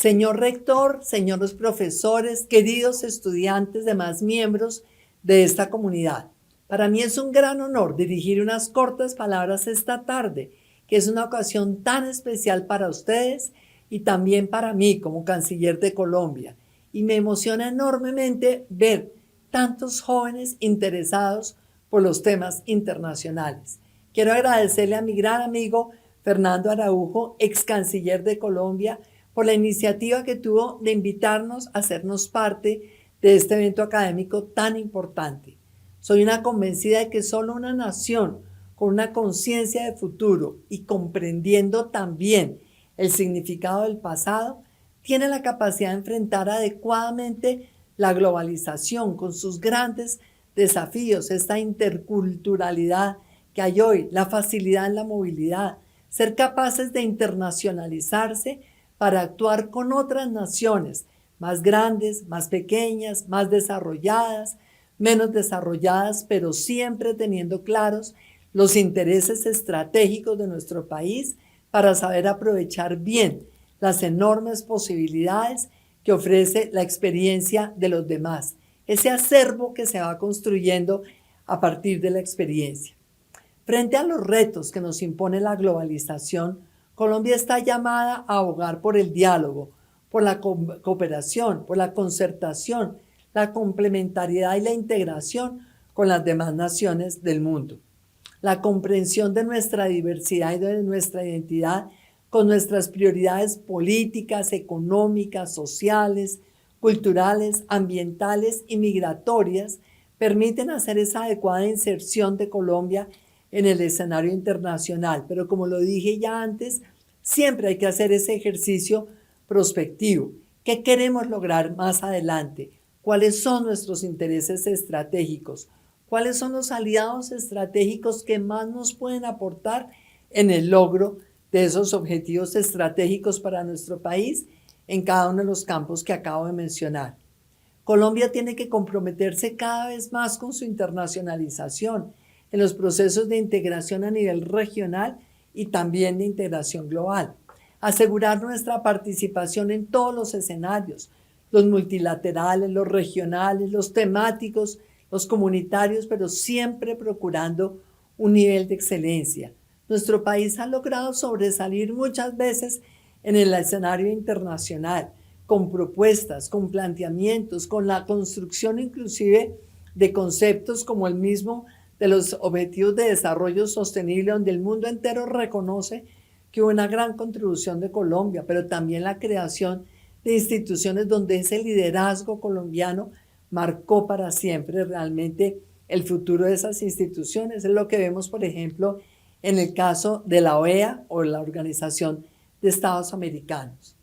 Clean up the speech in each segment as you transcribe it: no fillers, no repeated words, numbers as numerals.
Señor rector, señores profesores, queridos estudiantes, demás miembros de esta comunidad. Para mí es un gran honor dirigir unas cortas palabras esta tarde, que es una ocasión tan especial para ustedes y también para mí como canciller de Colombia. Y me emociona enormemente ver tantos jóvenes interesados por los temas internacionales. Quiero agradecerle a mi gran amigo Fernando Araujo, ex canciller de Colombia, por la iniciativa que tuvo de invitarnos a hacernos parte de este evento académico tan importante. Soy una convencida de que solo una nación con una conciencia de futuro y comprendiendo también el significado del pasado, tiene la capacidad de enfrentar adecuadamente la globalización con sus grandes desafíos, esta interculturalidad que hay hoy, la facilidad en la movilidad, ser capaces de internacionalizarse para actuar con otras naciones más grandes, más pequeñas, más desarrolladas, menos desarrolladas, pero siempre teniendo claros los intereses estratégicos de nuestro país para saber aprovechar bien las enormes posibilidades que ofrece la experiencia de los demás, ese acervo que se va construyendo a partir de la experiencia. Frente a los retos que nos impone la globalización, Colombia está llamada a abogar por el diálogo, por la cooperación, por la concertación, la complementariedad y la integración con las demás naciones del mundo. La comprensión de nuestra diversidad y de nuestra identidad con nuestras prioridades políticas, económicas, sociales, culturales, ambientales y migratorias permiten hacer esa adecuada inserción de Colombia en el escenario internacional. Pero como lo dije ya antes, siempre hay que hacer ese ejercicio prospectivo. ¿Qué queremos lograr más adelante? ¿Cuáles son nuestros intereses estratégicos? ¿Cuáles son los aliados estratégicos que más nos pueden aportar en el logro de esos objetivos estratégicos para nuestro país en cada uno de los campos que acabo de mencionar? Colombia tiene que comprometerse cada vez más con su internacionalización en los procesos de integración a nivel regional y también de integración global. Asegurar nuestra participación en todos los escenarios, los multilaterales, los regionales, los temáticos, los comunitarios, pero siempre procurando un nivel de excelencia. Nuestro país ha logrado sobresalir muchas veces en el escenario internacional, con propuestas, con planteamientos, con la construcción inclusive de conceptos como el mismo de los Objetivos de Desarrollo Sostenible, donde el mundo entero reconoce que hubo una gran contribución de Colombia, pero también la creación de instituciones donde ese liderazgo colombiano marcó para siempre realmente el futuro de esas instituciones. Es lo que vemos, por ejemplo, en el caso de la OEA o la Organización de Estados Americanos.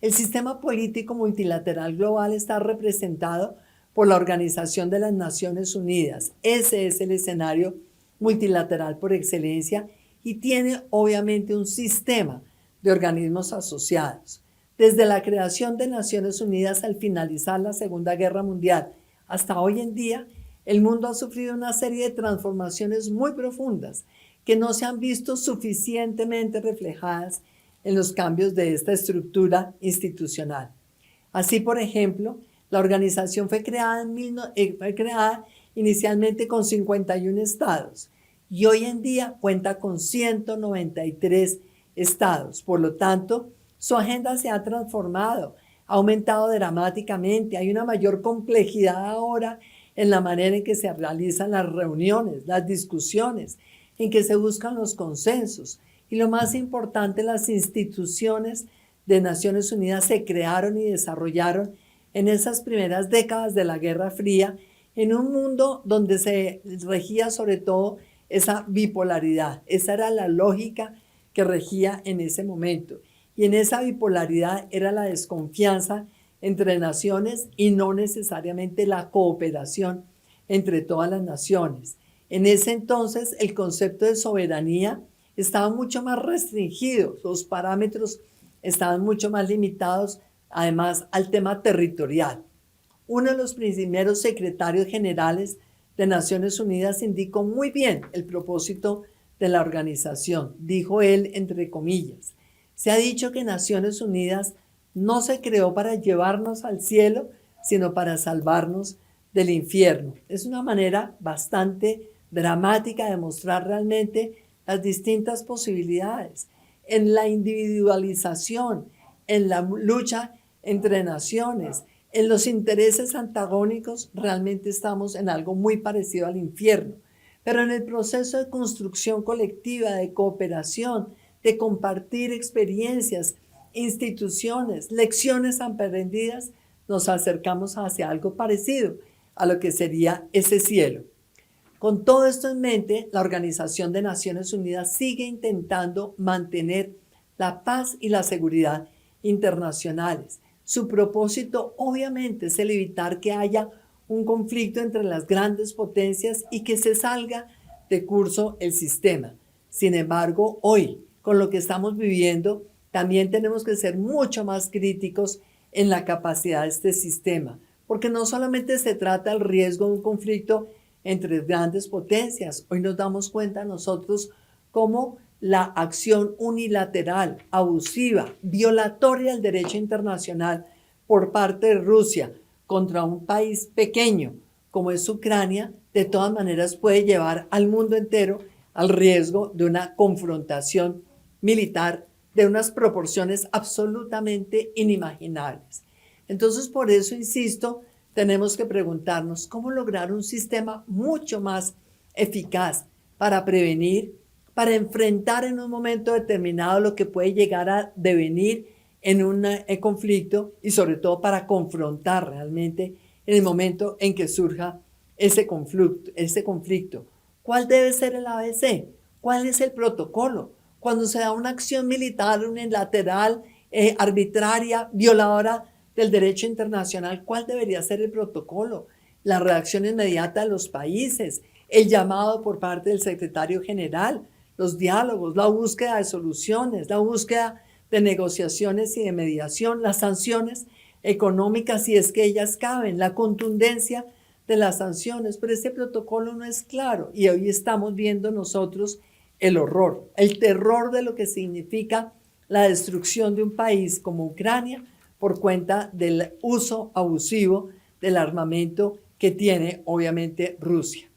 El sistema político multilateral global está representado por la Organización de las Naciones Unidas. Ese es el escenario multilateral por excelencia y tiene obviamente un sistema de organismos asociados. Desde la creación de Naciones Unidas al finalizar la Segunda Guerra Mundial hasta hoy en día, el mundo ha sufrido una serie de transformaciones muy profundas que no se han visto suficientemente reflejadas en los cambios de esta estructura institucional. Así, por ejemplo, la organización fue creada inicialmente con 51 estados y hoy en día cuenta con 193 estados. Por lo tanto, su agenda se ha transformado, ha aumentado dramáticamente, hay una mayor complejidad ahora en la manera en que se realizan las reuniones, las discusiones, en que se buscan los consensos. Y lo más importante, las instituciones de Naciones Unidas se crearon y desarrollaron en esas primeras décadas de la Guerra Fría, en un mundo donde se regía sobre todo esa bipolaridad. Esa era la lógica que regía en ese momento. Y en esa bipolaridad era la desconfianza entre naciones y no necesariamente la cooperación entre todas las naciones. En ese entonces el concepto de soberanía estaba mucho más restringido, los parámetros estaban mucho más limitados, además al tema territorial. Uno de los primeros secretarios generales de Naciones Unidas indicó muy bien el propósito de la organización. Dijo él, entre comillas, se ha dicho que Naciones Unidas no se creó para llevarnos al cielo, sino para salvarnos del infierno. Es una manera bastante dramática de mostrar realmente las distintas posibilidades en la individualización, en la lucha entre naciones, en los intereses antagónicos. Realmente estamos en algo muy parecido al infierno. Pero en el proceso de construcción colectiva, de cooperación, de compartir experiencias, instituciones, lecciones aprendidas, nos acercamos hacia algo parecido a lo que sería ese cielo. Con todo esto en mente, la Organización de Naciones Unidas sigue intentando mantener la paz y la seguridad internacionales. Su propósito obviamente es el evitar que haya un conflicto entre las grandes potencias y que se salga de curso el sistema. Sin embargo, hoy, con lo que estamos viviendo, también tenemos que ser mucho más críticos en la capacidad de este sistema, porque no solamente se trata del riesgo de un conflicto entre grandes potencias. Hoy nos damos cuenta nosotros cómo la acción unilateral, abusiva, violatoria del derecho internacional por parte de Rusia contra un país pequeño como es Ucrania, de todas maneras puede llevar al mundo entero al riesgo de una confrontación militar de unas proporciones absolutamente inimaginables. Entonces, por eso insisto, tenemos que preguntarnos cómo lograr un sistema mucho más eficaz para prevenir, para enfrentar en un momento determinado lo que puede llegar a devenir en un conflicto y sobre todo para confrontar realmente en el momento en que surja ese conflicto. ¿Cuál debe ser el ABC? ¿Cuál es el protocolo? Cuando se da una acción militar unilateral, arbitraria, violadora del derecho internacional, ¿cuál debería ser el protocolo? La reacción inmediata de los países, el llamado por parte del secretario general, los diálogos, la búsqueda de soluciones, la búsqueda de negociaciones y de mediación, las sanciones económicas si es que ellas caben, la contundencia de las sanciones, pero ese protocolo no es claro y hoy estamos viendo nosotros el horror, el terror de lo que significa la destrucción de un país como Ucrania por cuenta del uso abusivo del armamento que tiene obviamente Rusia.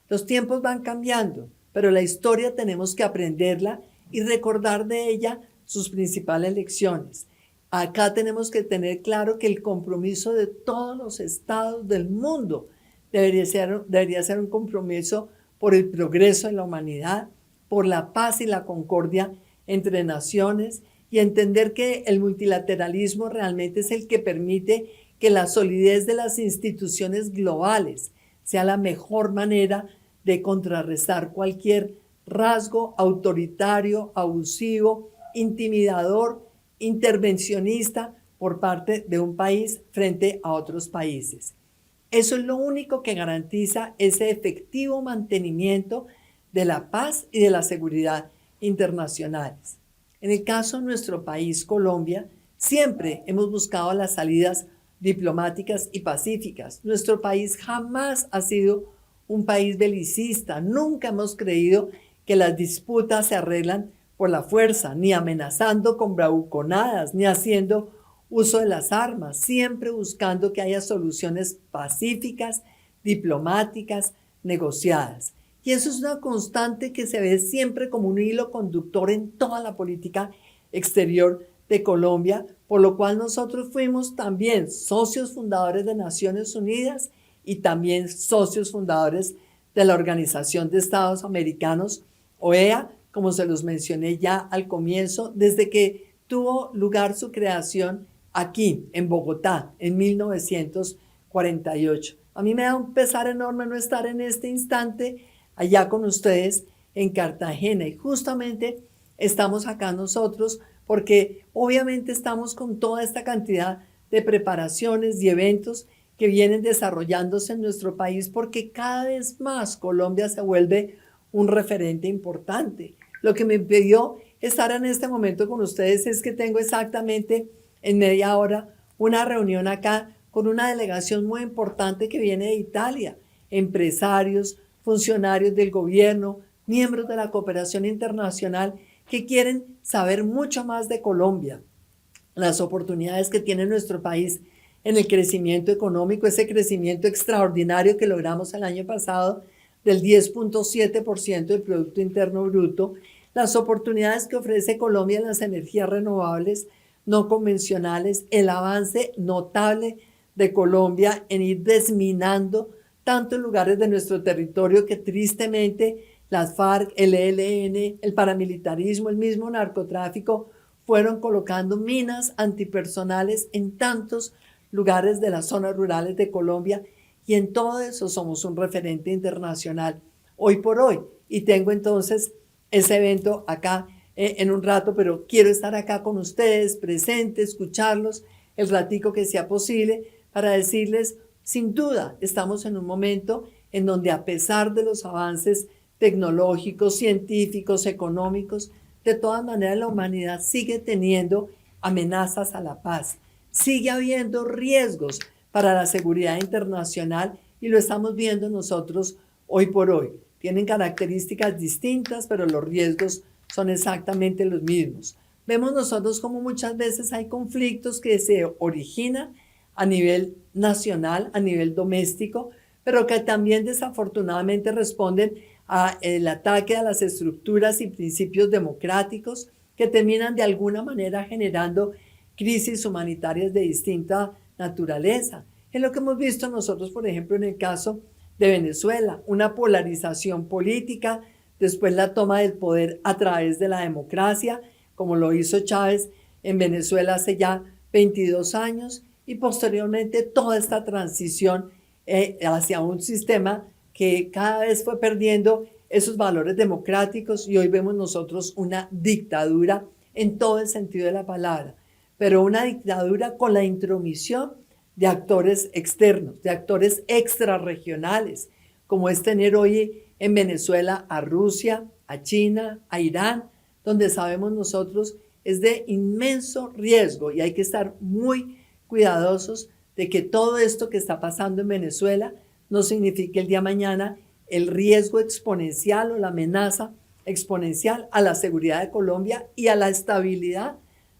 Los tiempos van cambiando, pero la historia tenemos que aprenderla y recordar de ella sus principales lecciones. Acá tenemos que tener claro que el compromiso de todos los estados del mundo debería ser un compromiso por el progreso de la humanidad, por la paz y la concordia entre naciones y entender que el multilateralismo realmente es el que permite que la solidez de las instituciones globales sea la mejor manera de contrarrestar cualquier rasgo autoritario, abusivo, intimidador, intervencionista por parte de un país frente a otros países. Eso es lo único que garantiza ese efectivo mantenimiento de la paz y de la seguridad internacionales. En el caso de nuestro país, Colombia, siempre hemos buscado las salidas diplomáticas y pacíficas. Nuestro país jamás ha sido un país belicista. Nunca hemos creído que las disputas se arreglan por la fuerza, ni amenazando con bravuconadas, ni haciendo uso de las armas, siempre buscando que haya soluciones pacíficas, diplomáticas, negociadas. Y eso es una constante que se ve siempre como un hilo conductor en toda la política exterior de Colombia, por lo cual nosotros fuimos también socios fundadores de Naciones Unidas y también socios fundadores de la Organización de Estados Americanos, OEA, como se los mencioné ya al comienzo, desde que tuvo lugar su creación aquí, en Bogotá, en 1948. A mí me da un pesar enorme no estar en este instante allá con ustedes en Cartagena, y justamente estamos acá nosotros porque obviamente estamos con toda esta cantidad de preparaciones y eventos que vienen desarrollándose en nuestro país, porque cada vez más Colombia se vuelve un referente importante. Lo que me impidió estar en este momento con ustedes es que tengo exactamente en media hora una reunión acá con una delegación muy importante que viene de Italia, empresarios, funcionarios del gobierno, miembros de la cooperación internacional que quieren saber mucho más de Colombia, las oportunidades que tiene nuestro país en el crecimiento económico, ese crecimiento extraordinario que logramos el año pasado del 10.7% del Producto Interno Bruto, las oportunidades que ofrece Colombia en las energías renovables no convencionales, el avance notable de Colombia en ir desminando tantos lugares de nuestro territorio que tristemente las FARC, el ELN, el paramilitarismo, el mismo narcotráfico fueron colocando minas antipersonales en tantos lugares de las zonas rurales de Colombia, y en todo eso somos un referente internacional hoy por hoy. Y tengo entonces ese evento acá en un rato, pero quiero estar acá con ustedes, presente, escucharlos el ratico que sea posible para decirles, sin duda, estamos en un momento en donde, a pesar de los avances tecnológicos, científicos, económicos, de todas maneras la humanidad sigue teniendo amenazas a la paz, sigue habiendo riesgos para la seguridad internacional, y lo estamos viendo nosotros hoy por hoy. Tienen características distintas, pero los riesgos son exactamente los mismos. Vemos nosotros como muchas veces hay conflictos que se originan a nivel nacional, a nivel doméstico, pero que también desafortunadamente responden al ataque a las estructuras y principios democráticos que terminan de alguna manera generando crisis humanitarias de distinta naturaleza. Es lo que hemos visto nosotros, por ejemplo, en el caso de Venezuela, una polarización política, después la toma del poder a través de la democracia, como lo hizo Chávez en Venezuela hace ya 22 años, y posteriormente toda esta transición hacia un sistema que cada vez fue perdiendo esos valores democráticos, y hoy vemos nosotros una dictadura en todo el sentido de la palabra, pero una dictadura con la intromisión de actores externos, de actores extrarregionales, como es tener hoy en Venezuela a Rusia, a China, a Irán, donde sabemos nosotros es de inmenso riesgo, y hay que estar muy cuidadosos de que todo esto que está pasando en Venezuela no signifique el día de mañana el riesgo exponencial o la amenaza exponencial a la seguridad de Colombia y a la estabilidad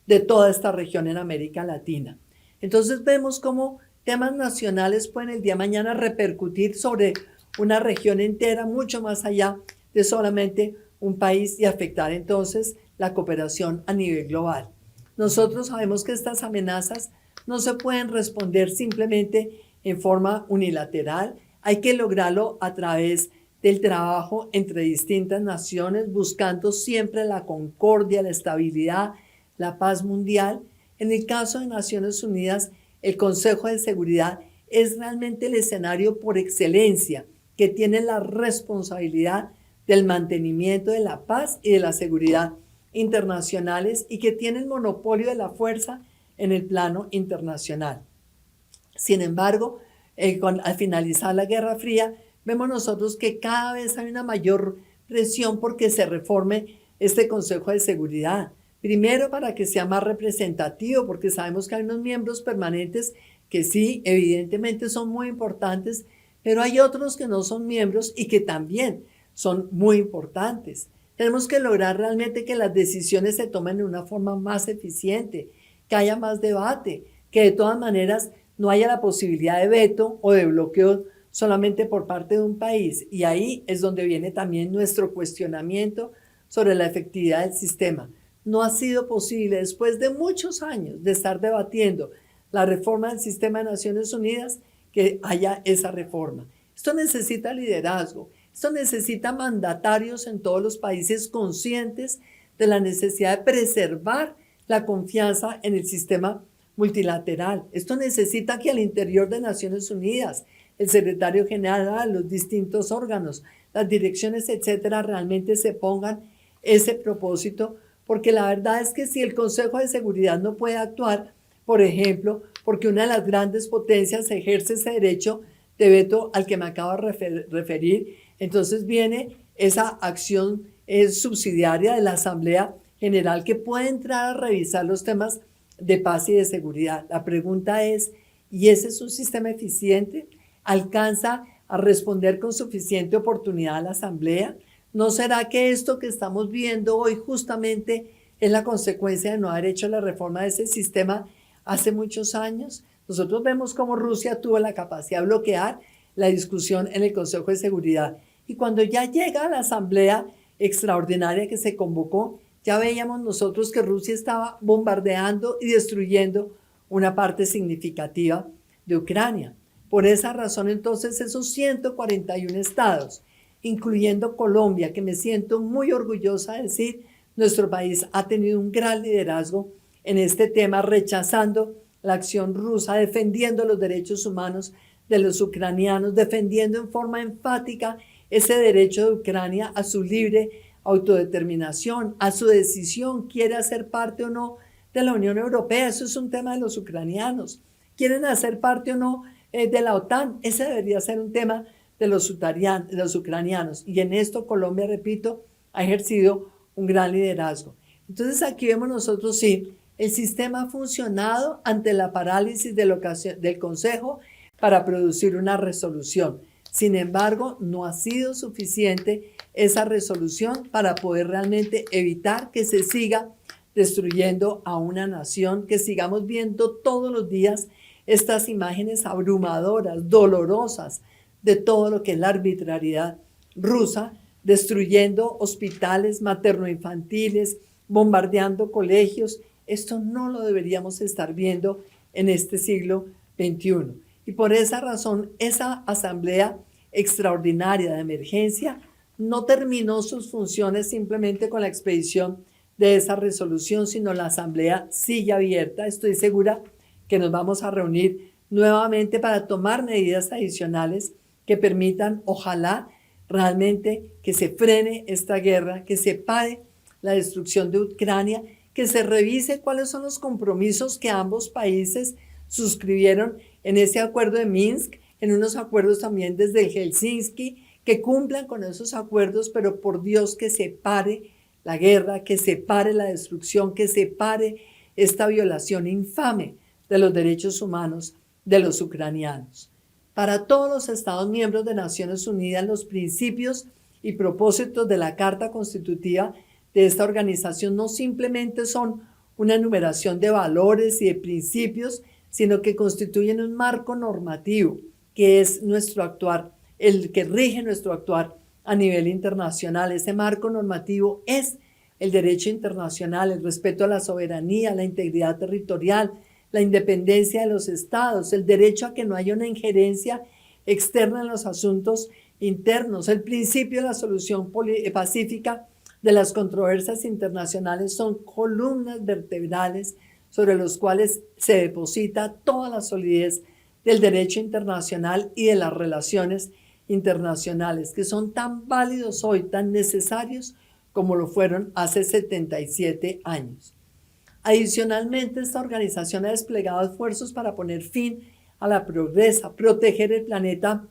de toda esta región en América Latina. Entonces vemos cómo temas nacionales pueden el día de mañana repercutir sobre una región entera, mucho más allá de solamente un país, y afectar entonces la cooperación a nivel global. Nosotros sabemos que estas amenazas no se pueden responder simplemente en forma unilateral. Hay que lograrlo a través del trabajo entre distintas naciones, buscando siempre la concordia, la estabilidad, la paz mundial. En el caso de Naciones Unidas, el Consejo de Seguridad es realmente el escenario por excelencia que tiene la responsabilidad del mantenimiento de la paz y de la seguridad internacionales, y que tiene el monopolio de la fuerza en el plano internacional. Sin embargo, al finalizar la Guerra Fría, vemos nosotros que cada vez hay una mayor presión porque se reforme este Consejo de Seguridad. Primero, para que sea más representativo, porque sabemos que hay unos miembros permanentes que sí, evidentemente son muy importantes, pero hay otros que no son miembros y que también son muy importantes. Tenemos que lograr realmente que las decisiones se tomen de una forma más eficiente, que haya más debate, que de todas maneras no haya la posibilidad de veto o de bloqueo solamente por parte de un país. Y ahí es donde viene también nuestro cuestionamiento sobre la efectividad del sistema. No ha sido posible, después de muchos años de estar debatiendo la reforma del sistema de Naciones Unidas, que haya esa reforma. Esto necesita liderazgo, esto necesita mandatarios en todos los países conscientes de la necesidad de preservar la confianza en el sistema multilateral. Esto necesita que al interior de Naciones Unidas, el secretario general, los distintos órganos, las direcciones, etcétera, realmente se pongan ese propósito, porque la verdad es que si el Consejo de Seguridad no puede actuar, por ejemplo, porque una de las grandes potencias ejerce ese derecho de veto al que me acabo de referir, entonces viene esa acción subsidiaria de la Asamblea General, que puede entrar a revisar los temas de paz y de seguridad. La pregunta es, ¿y ese es un sistema eficiente? ¿Alcanza a responder con suficiente oportunidad a la Asamblea? ¿No será que esto que estamos viendo hoy justamente es la consecuencia de no haber hecho la reforma de ese sistema hace muchos años. Nosotros vemos cómo Rusia tuvo la capacidad de bloquear la discusión en el Consejo de Seguridad. Y cuando ya llega a la asamblea extraordinaria que se convocó, ya veíamos nosotros que Rusia estaba bombardeando y destruyendo una parte significativa de Ucrania. Por esa razón, entonces, esos 141 estados, incluyendo Colombia, que me siento muy orgullosa de decir, nuestro país ha tenido un gran liderazgo en este tema, rechazando la acción rusa, defendiendo los derechos humanos de los ucranianos, defendiendo en forma enfática ese derecho de Ucrania a su libre autodeterminación, a su decisión, quiere hacer parte o no de la Unión Europea. Eso es un tema de los ucranianos. ¿Quieren hacer parte o no de la OTAN? Ese debería ser un tema de los ucranianos. Y en esto Colombia, repito, ha ejercido un gran liderazgo. Entonces aquí vemos nosotros, sí, el sistema ha funcionado ante la parálisis del Consejo para producir una resolución. Sin embargo, no ha sido suficiente esa resolución para poder realmente evitar que se siga destruyendo a una nación, que sigamos viendo todos los días estas imágenes abrumadoras, dolorosas, de todo lo que es la arbitrariedad rusa, destruyendo hospitales materno-infantiles, bombardeando colegios. Esto no lo deberíamos estar viendo en este siglo XXI. Y por esa razón, esa asamblea extraordinaria de emergencia no terminó sus funciones simplemente con la expedición de esa resolución, sino la asamblea sigue abierta. Estoy segura que nos vamos a reunir nuevamente para tomar medidas adicionales que permitan, ojalá, realmente que se frene esta guerra, que se pare la destrucción de Ucrania, que se revise cuáles son los compromisos que ambos países suscribieron en ese acuerdo de Minsk, en unos acuerdos también desde Helsinki, que cumplan con esos acuerdos, pero por Dios que se pare la guerra, que se pare la destrucción, que se pare esta violación infame de los derechos humanos de los ucranianos. Para todos los Estados miembros de Naciones Unidas, los principios y propósitos de la Carta Constitutiva de esta organización no simplemente son una enumeración de valores y de principios, sino que constituyen un marco normativo que es nuestro actuar, el que rige nuestro actuar a nivel internacional. Ese marco normativo es el derecho internacional, el respeto a la soberanía, la integridad territorial, la independencia de los estados, el derecho a que no haya una injerencia externa en los asuntos internos, el principio de la solución pacífica de las controversias internacionales son columnas vertebrales sobre los cuales se deposita toda la solidez del derecho internacional y de las relaciones internacionales, que son tan válidos hoy, tan necesarios como lo fueron hace 77 años. Adicionalmente, esta organización ha desplegado esfuerzos para poner fin a la pobreza, proteger el planeta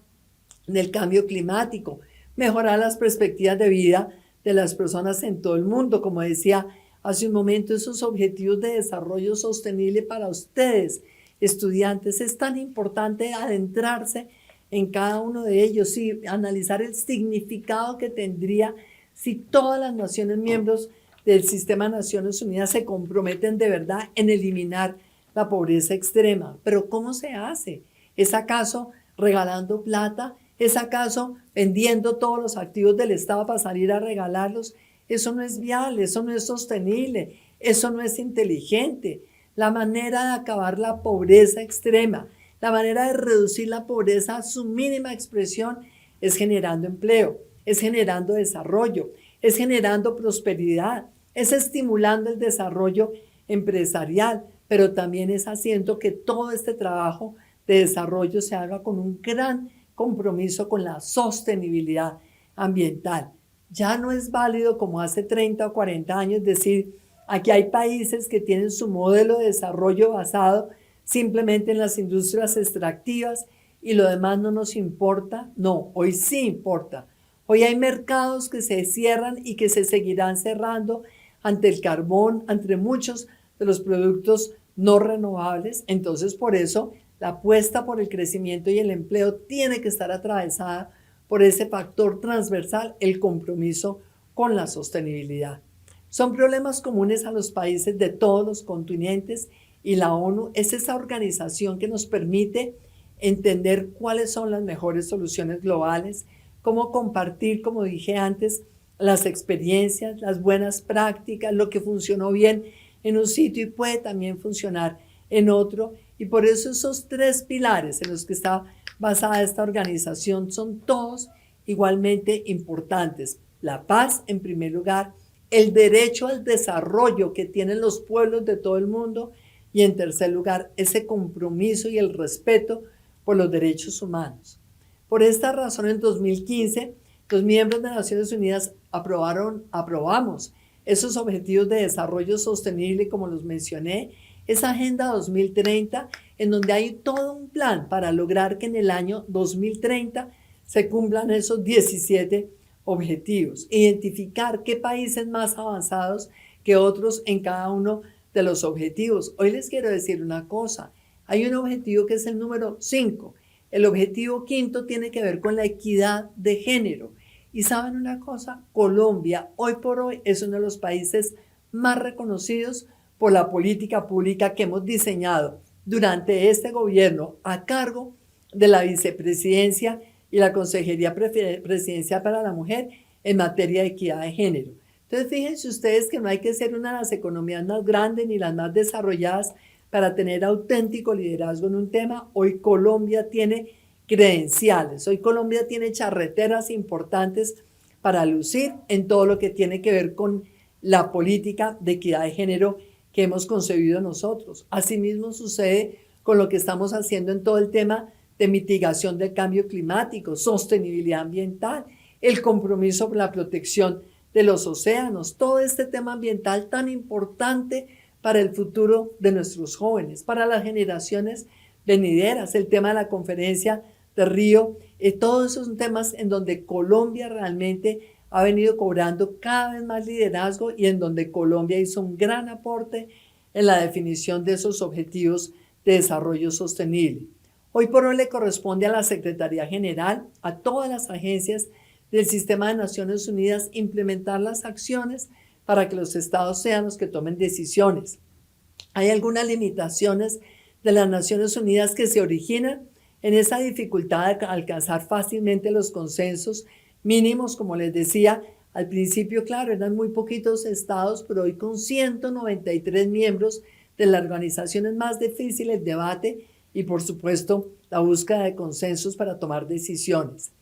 del cambio climático, mejorar las perspectivas de vida de las personas en todo el mundo. Como decía hace un momento, esos objetivos de desarrollo sostenible para ustedes, estudiantes, es tan importante adentrarse en cada uno de ellos y analizar el significado que tendría si todas las naciones miembros del sistema de Naciones Unidas se comprometen de verdad en eliminar la pobreza extrema. Pero ¿cómo se hace? ¿Es acaso regalando plata? ¿Es acaso vendiendo todos los activos del Estado para salir a regalarlos? Eso no es viable, eso no es sostenible, eso no es inteligente. La manera de acabar la pobreza extrema, la manera de reducir la pobreza a su mínima expresión es generando empleo, es generando desarrollo, es generando prosperidad, es estimulando el desarrollo empresarial, pero también es haciendo que todo este trabajo de desarrollo se haga con un gran compromiso con la sostenibilidad ambiental. Ya no es válido como hace 30 o 40 años decir, aquí hay países que tienen su modelo de desarrollo basado simplemente en las industrias extractivas y lo demás no nos importa. No, hoy sí importa. Hoy hay mercados que se cierran y que se seguirán cerrando ante el carbón, ante muchos de los productos no renovables. Entonces, por eso, la apuesta por el crecimiento y el empleo tiene que estar atravesada por ese factor transversal, el compromiso con la sostenibilidad. Son problemas comunes a los países de todos los continentes y la ONU es esa organización que nos permite entender cuáles son las mejores soluciones globales, cómo compartir, como dije antes, las experiencias, las buenas prácticas, lo que funcionó bien en un sitio y puede también funcionar en otro. Y por eso esos tres pilares en los que está basada esta organización son todos igualmente importantes. La paz, en primer lugar, el derecho al desarrollo que tienen los pueblos de todo el mundo y, en tercer lugar, ese compromiso y el respeto por los derechos humanos. Por esta razón, en 2015, los miembros de Naciones Unidas aprobamos esos objetivos de desarrollo sostenible, como los mencioné, esa Agenda 2030, en donde hay todo un plan para lograr que en el año 2030 se cumplan esos 17 objetivos, identificar qué países más avanzados que otros en cada uno de los objetivos. Hoy les quiero decir una cosa, hay un objetivo que es el número 5, el objetivo quinto tiene que ver con la equidad de género. Y saben una cosa, Colombia hoy por hoy es uno de los países más reconocidos por la política pública que hemos diseñado durante este gobierno a cargo de la vicepresidencia y la Consejería Presidencial para la Mujer en materia de equidad de género. Entonces, fíjense ustedes que no hay que ser una de las economías más grandes ni las más desarrolladas para tener auténtico liderazgo en un tema. Hoy Colombia tiene credenciales, hoy Colombia tiene charreteras importantes para lucir en todo lo que tiene que ver con la política de equidad de género que hemos concebido nosotros. Asimismo sucede con lo que estamos haciendo en todo el tema de mitigación del cambio climático, sostenibilidad ambiental, el compromiso por la protección de los océanos, todo este tema ambiental tan importante para el futuro de nuestros jóvenes, para las generaciones venideras, el tema de la conferencia de Río, todos esos temas en donde Colombia realmente ha venido cobrando cada vez más liderazgo y en donde Colombia hizo un gran aporte en la definición de esos objetivos de desarrollo sostenible. Hoy por hoy le corresponde a la Secretaría General, a todas las agencias del Sistema de Naciones Unidas, implementar las acciones para que los estados sean los que tomen decisiones. Hay algunas limitaciones de las Naciones Unidas que se originan en esa dificultad de alcanzar fácilmente los consensos mínimos, como les decía al principio, claro, eran muy poquitos estados, pero hoy con 193 miembros de la organización es más difícil el debate y, por supuesto, la búsqueda de consensos para tomar decisiones.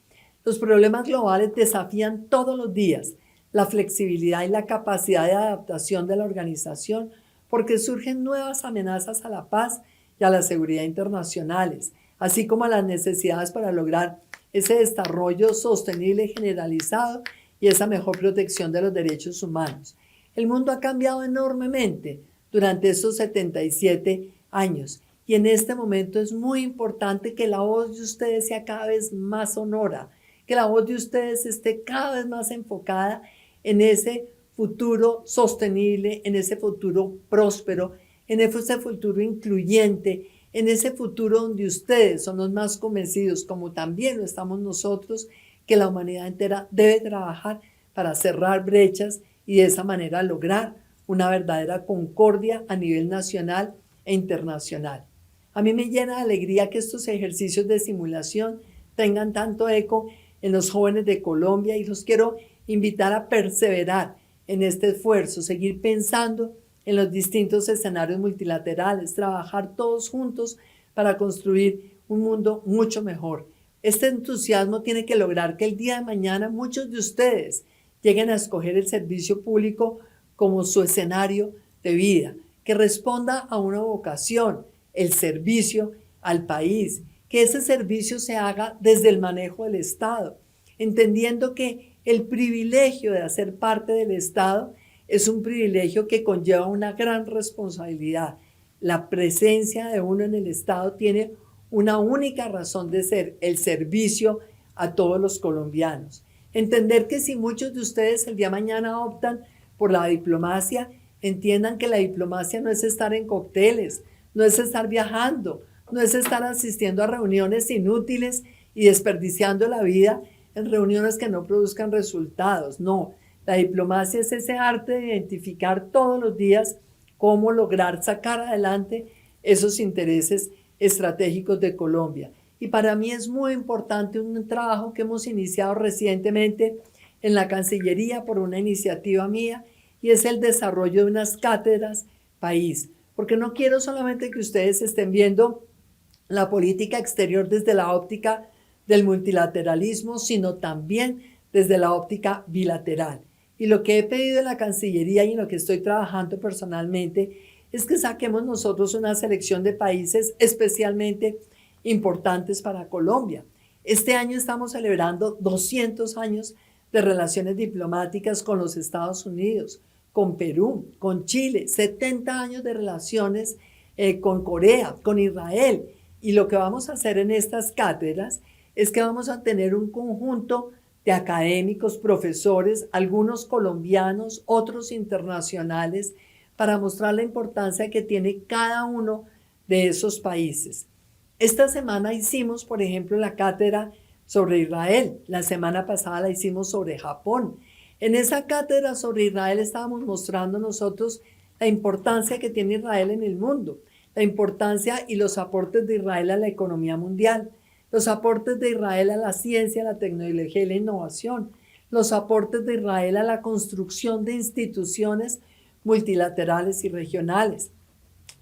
Los problemas globales desafían todos los días la flexibilidad y la capacidad de adaptación de la organización porque surgen nuevas amenazas a la paz y a la seguridad internacionales, así como a las necesidades para lograr ese desarrollo sostenible y generalizado y esa mejor protección de los derechos humanos. El mundo ha cambiado enormemente durante estos 77 años y en este momento es muy importante que la voz de ustedes sea cada vez más sonora, que la voz de ustedes esté cada vez más enfocada en ese futuro sostenible, en ese futuro próspero, en ese futuro incluyente, en ese futuro donde ustedes son los más convencidos, como también lo estamos nosotros, que la humanidad entera debe trabajar para cerrar brechas y de esa manera lograr una verdadera concordia a nivel nacional e internacional. A mí me llena de alegría que estos ejercicios de simulación tengan tanto eco en los jóvenes de Colombia y los quiero invitar a perseverar en este esfuerzo, seguir pensando en los distintos escenarios multilaterales, trabajar todos juntos para construir un mundo mucho mejor. Este entusiasmo tiene que lograr que el día de mañana muchos de ustedes lleguen a escoger el servicio público como su escenario de vida, que responda a una vocación, el servicio al país, que ese servicio se haga desde el manejo del Estado, entendiendo que el privilegio de hacer parte del Estado es un privilegio que conlleva una gran responsabilidad. La presencia de uno en el Estado tiene una única razón de ser, el servicio a todos los colombianos. Entender que si muchos de ustedes el día de mañana optan por la diplomacia, entiendan que la diplomacia no es estar en cócteles, no es estar viajando, no es estar asistiendo a reuniones inútiles y desperdiciando la vida en reuniones que no produzcan resultados. No, La diplomacia es ese arte de identificar todos los días cómo lograr sacar adelante esos intereses estratégicos de Colombia. Y para mí es muy importante un trabajo que hemos iniciado recientemente en la Cancillería por una iniciativa mía, y es el desarrollo de unas cátedras país, porque no quiero solamente que ustedes estén viendo la política exterior desde la óptica del multilateralismo, sino también desde la óptica bilateral. Y lo que he pedido en la Cancillería y en lo que estoy trabajando personalmente es que saquemos nosotros una selección de países especialmente importantes para Colombia. Este año estamos celebrando 200 años de relaciones diplomáticas con los Estados Unidos, con Perú, con Chile, 70 años de relaciones con Corea, con Israel. Y lo que vamos a hacer en estas cátedras es que vamos a tener un conjunto de académicos, profesores, algunos colombianos, otros internacionales, para mostrar la importancia que tiene cada uno de esos países. Esta semana hicimos, por ejemplo, la cátedra sobre Israel. La semana pasada la hicimos sobre Japón. En esa cátedra sobre Israel estábamos mostrando nosotros la importancia que tiene Israel en el mundo, la importancia y los aportes de Israel a la economía mundial, los aportes de Israel a la ciencia, la tecnología y la innovación, los aportes de Israel a la construcción de instituciones multilaterales y regionales,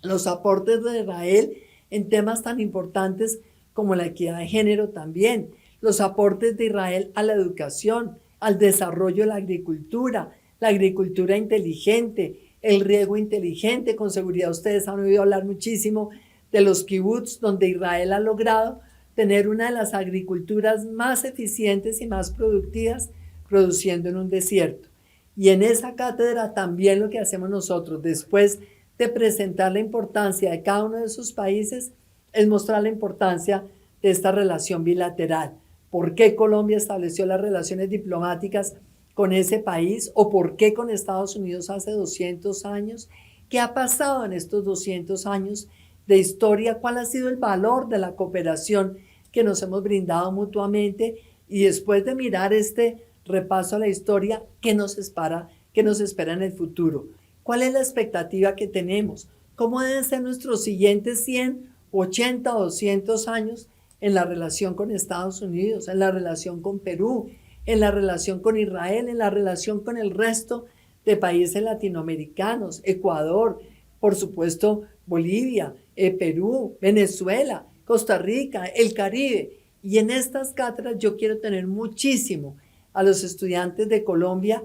los aportes de Israel en temas tan importantes como la equidad de género también, los aportes de Israel a la educación, al desarrollo de la agricultura inteligente, el riego inteligente. Con seguridad ustedes han oído hablar muchísimo de los kibbutz, donde Israel ha logrado tener una de las agriculturas más eficientes y más productivas, produciendo en un desierto. Y en esa cátedra también lo que hacemos nosotros, después de presentar la importancia de cada uno de esos países, es mostrar la importancia de esta relación bilateral. ¿Por qué Colombia estableció las relaciones diplomáticas con ese país? ¿O por qué con Estados Unidos hace 200 años? ¿Qué ha pasado en estos 200 años de historia? ¿Cuál ha sido el valor de la cooperación que nos hemos brindado mutuamente? Y después de mirar este repaso a la historia, ¿qué nos espera en el futuro? ¿Cuál es la expectativa que tenemos? ¿Cómo deben ser nuestros siguientes 100, 80 o 200 años en la relación con Estados Unidos, en la relación con Perú, en la relación con Israel, en la relación con el resto de países latinoamericanos, Ecuador, por supuesto Bolivia, Perú, Venezuela, Costa Rica, el Caribe? Y en estas cátedras yo quiero tener muchísimo a los estudiantes de Colombia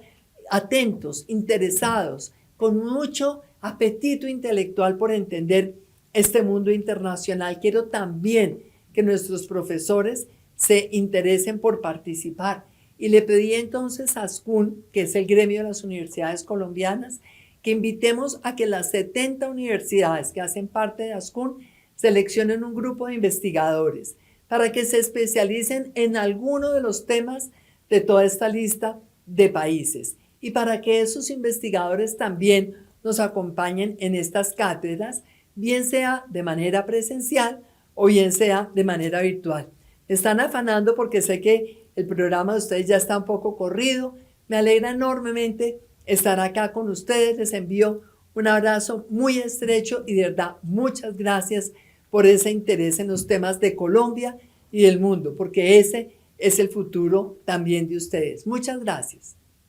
atentos, interesados, con mucho apetito intelectual por entender este mundo internacional. Quiero también que nuestros profesores se interesen por participar. Y le pedí entonces a ASCUN, que es el gremio de las universidades colombianas, que invitemos a que las 70 universidades que hacen parte de ASCUN seleccionen un grupo de investigadores para que se especialicen en alguno de los temas de toda esta lista de países, y para que esos investigadores también nos acompañen en estas cátedras, bien sea de manera presencial o bien sea de manera virtual. Me están afanando porque sé que el programa de ustedes ya está un poco corrido. Me alegra enormemente estar acá con ustedes. Les envío un abrazo muy estrecho y de verdad muchas gracias por ese interés en los temas de Colombia y del mundo, porque ese es el futuro también de ustedes. Muchas gracias.